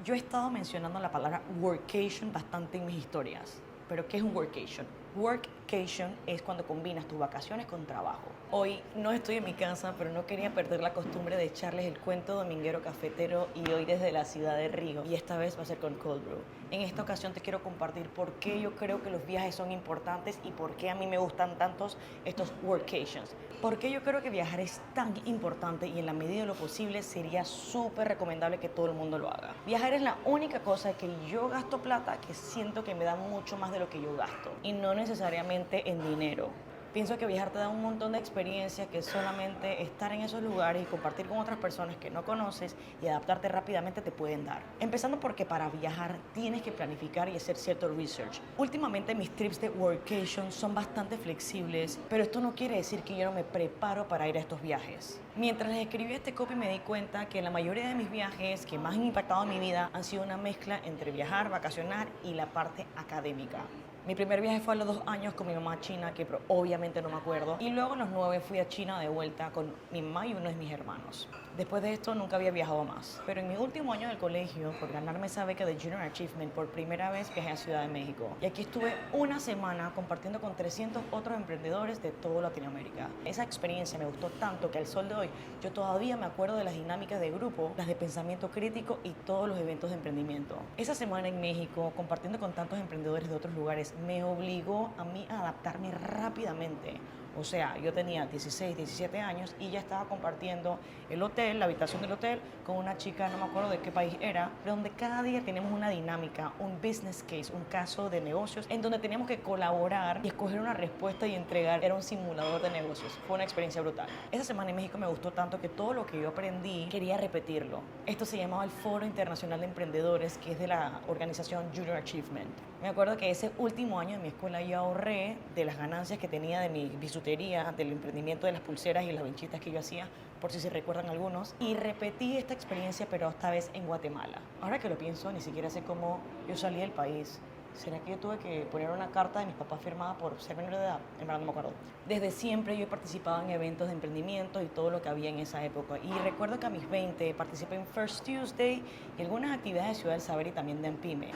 Yo he estado mencionando la palabra workation bastante en mis historias, pero ¿qué es un workation? Workation es cuando combinas tus vacaciones con trabajo. Hoy no estoy en mi casa, pero no quería perder la costumbre de echarles el cuento dominguero cafetero y hoy desde la ciudad de Río. Y esta vez va a ser con Cold Brew. En esta ocasión te quiero compartir por qué yo creo que los viajes son importantes y por qué a mí me gustan tantos estos workations. Por qué yo creo que viajar es tan importante y en la medida de lo posible sería súper recomendable que todo el mundo lo haga. Viajar es la única cosa que yo gasto plata que siento que me da mucho más de lo que yo gasto. Y no necesariamente en dinero. Pienso que viajar te da un montón de experiencias que solamente estar en esos lugares y compartir con otras personas que no conoces y adaptarte rápidamente te pueden dar. Empezando porque para viajar tienes que planificar y hacer cierto research. Últimamente mis trips de workation son bastante flexibles, pero esto no quiere decir que yo no me preparo para ir a estos viajes. Mientras les escribí este copy me di cuenta que la mayoría de mis viajes que más han impactado mi vida han sido una mezcla entre viajar, vacacionar y la parte académica. Mi primer viaje fue a los 2 años con mi mamá a China, que obviamente no me acuerdo. Y luego a los 9 fui a China de vuelta con mi mamá y uno de mis hermanos. Después de esto nunca había viajado más. Pero en mi último año del colegio, por ganarme esa beca de Junior Achievement, por primera vez viajé a Ciudad de México. Y aquí estuve una semana compartiendo con 300 otros emprendedores de toda Latinoamérica. Esa experiencia me gustó tanto que al sol de hoy yo todavía me acuerdo de las dinámicas de grupo, las de pensamiento crítico y todos los eventos de emprendimiento. Esa semana en México, compartiendo con tantos emprendedores de otros lugares, me obligó a mí a adaptarme rápidamente. O sea, yo tenía 16, 17 años y ya estaba compartiendo el hotel, la habitación del hotel, con una chica, no me acuerdo de qué país era, pero donde cada día tenemos una dinámica, un business case, un caso de negocios, en donde teníamos que colaborar y escoger una respuesta y entregar. Era un simulador de negocios. Fue una experiencia brutal. Esa semana en México me gustó tanto que todo lo que yo aprendí quería repetirlo. Esto se llamaba el Foro Internacional de Emprendedores, que es de la organización Junior Achievement. Me acuerdo que ese último año de mi escuela yo ahorré de las ganancias que tenía de mi bisutería, del emprendimiento de las pulseras y las vinchitas que yo hacía, por si se recuerdan algunos, y repetí esta experiencia, pero esta vez en Guatemala. Ahora que lo pienso, ni siquiera sé cómo yo salí del país. ¿Será que yo tuve que poner una carta de mis papás firmada por ser menor de edad? En verdad no me acuerdo. Desde siempre yo he participado en eventos de emprendimiento y todo lo que había en esa época. Y recuerdo que a mis 20 participé en First Tuesday y algunas actividades de Ciudad del Saber y también de Empime.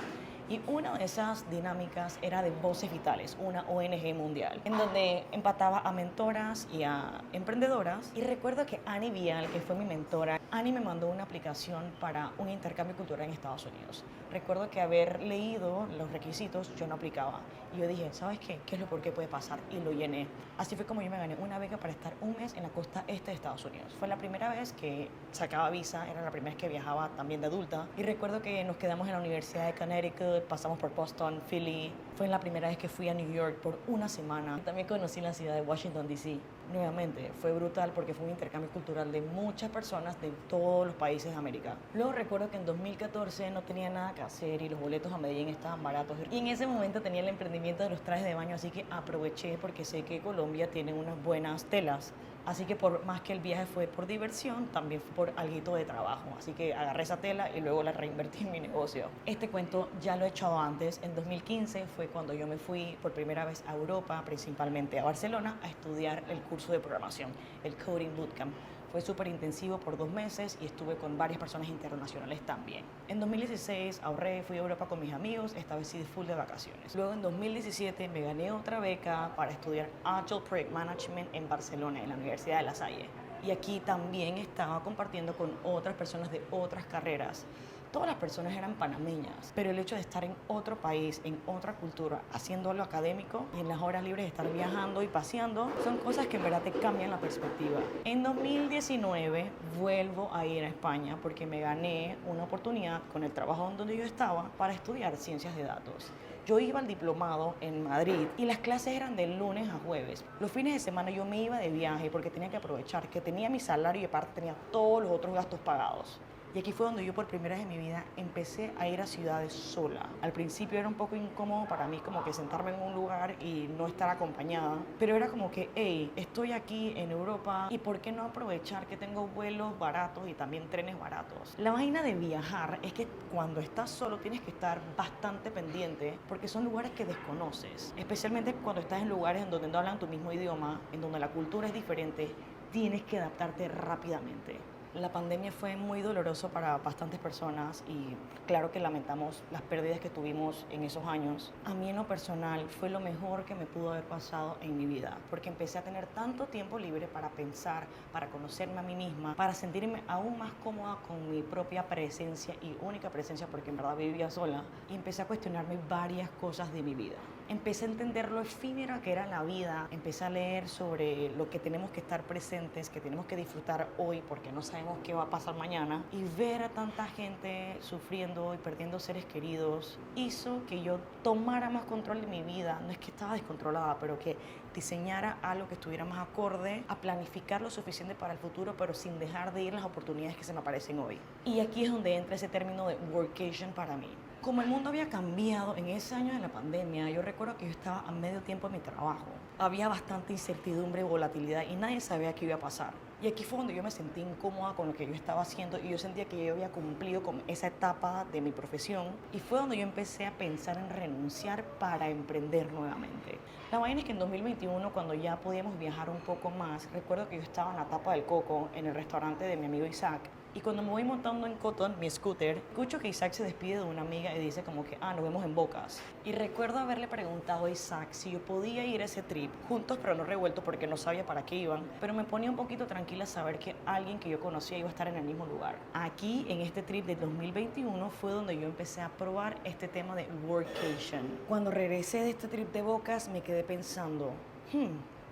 Y una de esas dinámicas era de Voces Vitales, una ONG mundial, en donde empataba a mentoras y a emprendedoras. Y recuerdo que Annie Vial, que fue mi mentora, Annie me mandó una aplicación para un intercambio cultural en Estados Unidos. Recuerdo que haber leído los requisitos, yo no aplicaba. Y yo dije, ¿sabes qué? ¿Qué es lo por qué puede pasar? Y lo llené. Así fue como yo me gané una beca para estar un mes en la costa este de Estados Unidos. Fue la primera vez que sacaba visa, era la primera vez que viajaba también de adulta. Y recuerdo que nos quedamos en la Universidad de Connecticut, pasamos por Boston, Philly. Fue la primera vez que fui a New York por una semana. También conocí la ciudad de Washington, D.C. Nuevamente, fue brutal porque fue un intercambio cultural de muchas personas de todos los países de América. Luego recuerdo que en 2014 no tenía nada que hacer y los boletos a Medellín estaban baratos. Y en ese momento tenía el emprendimiento de los trajes de baño, así que aproveché porque sé que Colombia tiene unas buenas telas. Así que por más que el viaje fue por diversión, también fue por alguito de trabajo. Así que agarré esa tela y luego la reinvertí en mi negocio. Este cuento ya lo he echado antes. En 2015 fue cuando yo me fui por primera vez a Europa, principalmente a Barcelona, a estudiar el curso de programación, el Coding Bootcamp. Fue súper intensivo por 2 meses y estuve con varias personas internacionales también. En 2016 ahorré, fui a Europa con mis amigos, esta vez sí full de vacaciones. Luego en 2017 me gané otra beca para estudiar Agile Project Management en Barcelona, en la Universidad de La Salle. Y aquí también estaba compartiendo con otras personas de otras carreras. Todas las personas eran panameñas, pero el hecho de estar en otro país, en otra cultura, haciendo lo académico y en las horas libres de estar viajando y paseando, son cosas que en verdad te cambian la perspectiva. En 2019 vuelvo a ir a España porque me gané una oportunidad con el trabajo donde yo estaba para estudiar ciencias de datos. Yo iba al diplomado en Madrid y las clases eran de lunes a jueves. Los fines de semana yo me iba de viaje porque tenía que aprovechar que tenía mi salario y aparte tenía todos los otros gastos pagados. Y aquí fue donde yo por primera vez en mi vida empecé a ir a ciudades sola. Al principio era un poco incómodo para mí como que sentarme en un lugar y no estar acompañada. Pero era como que, hey, estoy aquí en Europa y ¿por qué no aprovechar que tengo vuelos baratos y también trenes baratos? La vaina de viajar es que cuando estás solo tienes que estar bastante pendiente porque son lugares que desconoces. Especialmente cuando estás en lugares en donde no hablan tu mismo idioma, en donde la cultura es diferente, tienes que adaptarte rápidamente. La pandemia fue muy doloroso para bastantes personas y claro que lamentamos las pérdidas que tuvimos en esos años. A mí en lo personal fue lo mejor que me pudo haber pasado en mi vida, porque empecé a tener tanto tiempo libre para pensar, para conocerme a mí misma, para sentirme aún más cómoda con mi propia presencia y única presencia, porque en verdad vivía sola, y empecé a cuestionarme varias cosas de mi vida. Empecé a entender lo efímera que era la vida, empecé a leer sobre lo que tenemos que estar presentes, que tenemos que disfrutar hoy porque no sabemos qué va a pasar mañana, y ver a tanta gente sufriendo y perdiendo seres queridos hizo que yo tomara más control de mi vida. No es que estaba descontrolada, pero que diseñara algo que estuviera más acorde a planificar lo suficiente para el futuro, pero sin dejar de ir las oportunidades que se me aparecen hoy. Y aquí es donde entra ese término de workation para mí. Como el mundo había cambiado en ese año de la pandemia, yo recuerdo que yo estaba a medio tiempo en mi trabajo. Había bastante incertidumbre y volatilidad y nadie sabía qué iba a pasar. Y aquí fue donde yo me sentí incómoda con lo que yo estaba haciendo y yo sentía que yo había cumplido con esa etapa de mi profesión. Y fue donde yo empecé a pensar en renunciar para emprender nuevamente. La vaina es que en 2021, cuando ya podíamos viajar un poco más, recuerdo que yo estaba en la Tapa del Coco, en el restaurante de mi amigo Isaac. Y cuando me voy montando en Cotton, mi scooter, escucho que Isaac se despide de una amiga y dice como que, nos vemos en Bocas. Y recuerdo haberle preguntado a Isaac si yo podía ir a ese trip, juntos pero no revueltos porque no sabía para qué iban. Pero me ponía un poquito tranquila saber que alguien que yo conocía iba a estar en el mismo lugar. Aquí, en este trip de 2021, fue donde yo empecé a probar este tema de workation. Cuando regresé de este trip de Bocas, me quedé pensando,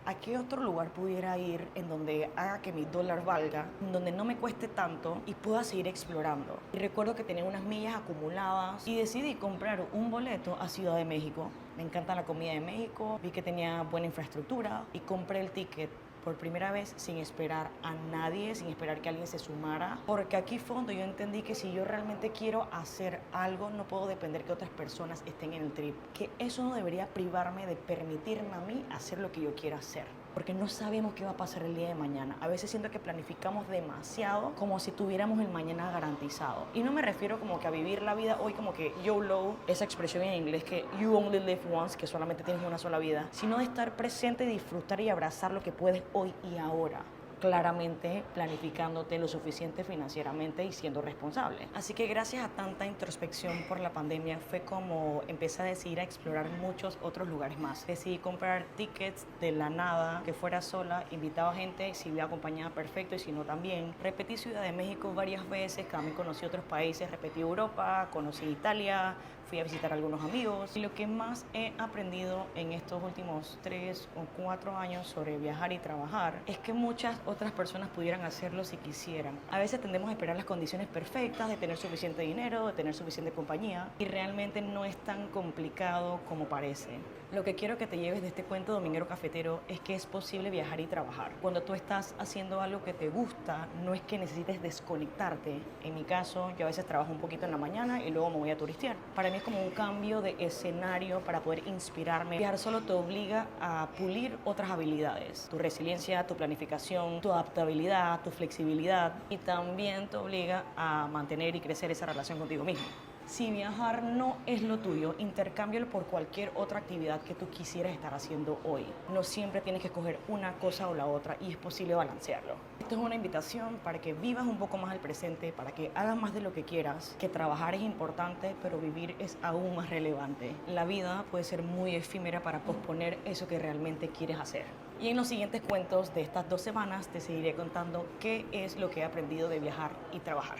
¿a qué otro lugar pudiera ir en donde haga que mi dólar valga, en donde no me cueste tanto y pueda seguir explorando? Y recuerdo que tenía unas millas acumuladas y decidí comprar un boleto a Ciudad de México. Me encanta la comida de México, vi que tenía buena infraestructura y compré el ticket por primera vez sin esperar a nadie, sin esperar que alguien se sumara, porque aquí fue donde yo entendí que si yo realmente quiero hacer algo, no puedo depender que otras personas estén en el trip, que eso no debería privarme de permitirme a mí hacer lo que yo quiero hacer, porque no sabemos qué va a pasar el día de mañana. A veces siento que planificamos demasiado como si tuviéramos el mañana garantizado, y no me refiero como que a vivir la vida hoy como que YOLO, esa expresión en inglés que you only live once, que solamente tienes una sola vida, sino de estar presente, disfrutar y abrazar lo que puedes hoy y ahora, claramente planificándote lo suficiente financieramente y siendo responsable. Así que gracias a tanta introspección por la pandemia fue como empecé a decidir a explorar muchos otros lugares más. Decidí comprar tickets de la nada, que fuera sola, invitaba gente, si iba acompañada perfecto y si no también. Repetí Ciudad de México varias veces, también conocí otros países, repetí Europa, conocí Italia, fui a visitar a algunos amigos. Y lo que más he aprendido en estos últimos 3 o 4 años sobre viajar y trabajar es que muchas otras personas pudieran hacerlo si quisieran. A veces tendemos a esperar las condiciones perfectas, de tener suficiente dinero, de tener suficiente compañía, y realmente no es tan complicado como parece. Lo que quiero que te lleves de este cuento dominguero cafetero es que es posible viajar y trabajar. Cuando tú estás haciendo algo que te gusta, no es que necesites desconectarte. En mi caso, yo a veces trabajo un poquito en la mañana y luego me voy a turistear. Para mí es como un cambio de escenario para poder inspirarme. Viajar solo te obliga a pulir otras habilidades. Tu resiliencia, tu planificación, tu adaptabilidad, tu flexibilidad, y también te obliga a mantener y crecer esa relación contigo mismo. Si viajar no es lo tuyo, intercámbialo por cualquier otra actividad que tú quisieras estar haciendo hoy. No siempre tienes que escoger una cosa o la otra y es posible balancearlo. Esto es una invitación para que vivas un poco más el presente, para que hagas más de lo que quieras, que trabajar es importante, pero vivir es aún más relevante. La vida puede ser muy efímera para posponer eso que realmente quieres hacer. Y en los siguientes cuentos de estas 2 semanas te seguiré contando qué es lo que he aprendido de viajar y trabajar.